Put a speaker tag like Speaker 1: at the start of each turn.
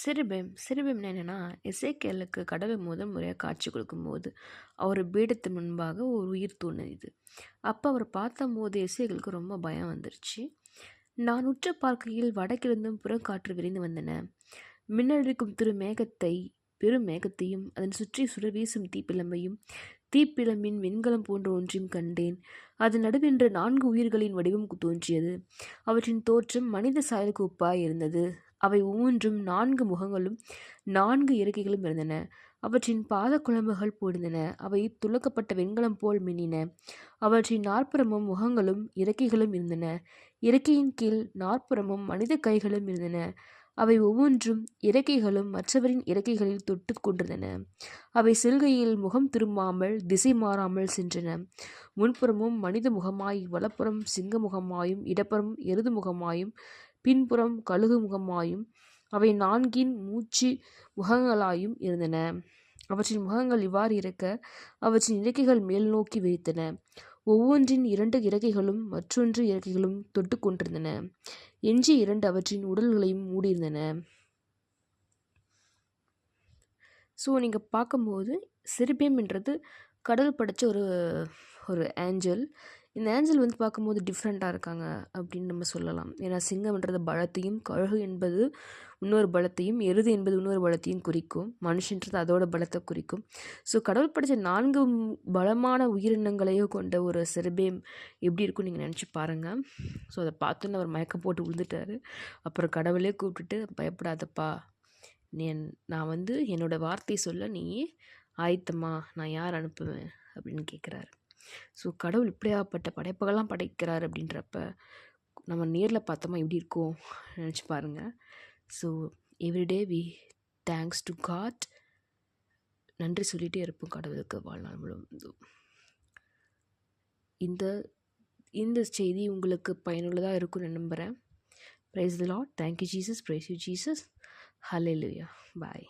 Speaker 1: சிறுபெம் என்னென்னா, எசேக்கியேலுக்கு கடவுள் முதல் முறையாக காட்சி கொடுக்கும்போது அவர் பீடத்து முன்பாக ஒரு உயிர் தோணுது. அப்போ அவர் பார்த்தபோது எசேக்கியேலுக்கு ரொம்ப பயம் வந்துருச்சு. நான் உற்று பார்க்கையில் வடக்கிருந்தும் புறக்காற்று விரைந்து வந்தன. மின்னடிக்கும் பெரும் மேகத்தையும் அதன் சுற்றி சுடர் வீசும் தீப்பிழம்பையும் தீப்பிழம்பின் வெண்கலம் போன்ற ஒன்றையும் கண்டேன். அதன் நடுவென்று 4 உயிர்களின் வடிவம் தோன்றியது. அவற்றின் தோற்றம் மனித சாயலுக்கு ஒப்பாய் இருந்தது. அவை ஒவ்வொன்றும் 4 முகங்களும் 4 இறக்கைகளும் இருந்தன. அவற்றின் பாத குழம்புகள் பொழிந்தன. அவை துளக்கப்பட்ட வெண்கலம் போல் மின்னின. அவற்றின் 4புறமும் முகங்களும் இறக்கைகளும் இருந்தன. இறக்கையின் கீழ் 4புறமும் மனித கைகளும் இருந்தன. அவை ஒவ்வொன்றும் இறக்கைகளும் மற்றவரின் இறக்கைகளில் தொட்டு கொண்டிருந்தன. அவை செல்கையில் முகம் திரும்பாமல் திசை மாறாமல் சென்றன. முன்புறமும் மனித முகமாய், வலப்புறம் சிங்க முகமாயும், இடப்புறம் எருது முகமாயும், பின்புறம் கழுகு முகமாயும், அவை 4 மூச்சு முகங்களாயும் இருந்தன. அவற்றின் முகங்கள் இவ்வாறு இருக்க, அவற்றின் இறக்கைகள் மேல் நோக்கி விரித்தன. ஒவ்வொன்றின் 2 இறக்கைகளும் மற்றொன்று இறக்கைகளும் தொட்டு கொண்டிருந்தன. எஞ்சிய 2 அவற்றின் உடல்களையும் மூடியிருந்தன. ஸோ நீங்கள் பார்க்கும்போது சிறுபெம்ன்றது கடவுள் படைச்ச ஒரு ஏஞ்சல். இந்த ஏஞ்சல் வந்து பார்க்கும்போது டிஃப்ரெண்ட்டாக இருக்காங்க அப்படின்னு நம்ம சொல்லலாம். ஏன்னா சிங்கம்ன்றது பலத்தையும், கழுகு என்பது இன்னொரு பலத்தையும், எருது என்பது இன்னொரு பலத்தையும் குறிக்கும். மனுஷன்றது அதோட பலத்தை குறிக்கும். ஸோ கடவுள் படைச்ச 4 பலமான உயிரினங்களையும் கொண்ட ஒரு சிறுபெம் எப்படி இருக்கும்னு நீங்கள் நினச்சி பாருங்கள். ஸோ அதை பார்த்தோன்னு அவர் மயக்கம் போட்டு விழுந்துட்டார். அப்புறம் கடவுளே கூப்பிட்டுட்டு, பயப்படாதப்பா, நான் வந்து என்னோடய வார்த்தை சொல்ல நீ ஆயத்தமா, நான் யார் அனுப்புவேன் அப்படின்னு கேட்குறாரு. ஸோ கடவுள் இப்படியாப்பட்ட படைப்புகள்லாம் படைக்கிறார் அப்படின்றப்ப நம்ம நேரில் பார்த்தோமா எப்படி இருக்கும் நினச்சி பாருங்கள். So everyday we thanks to God. நன்றி சொல்லிகிட்டே இருப்போம் கடவுளுக்கு வாழ்நாள் முழுவதும். இந்த செய்தி உங்களுக்கு பயனுள்ளதாக இருக்கும்னு நம்புகிறேன். Praise the Lord. Thank you Jesus. Price you Jesus. Hallelujah. Bye.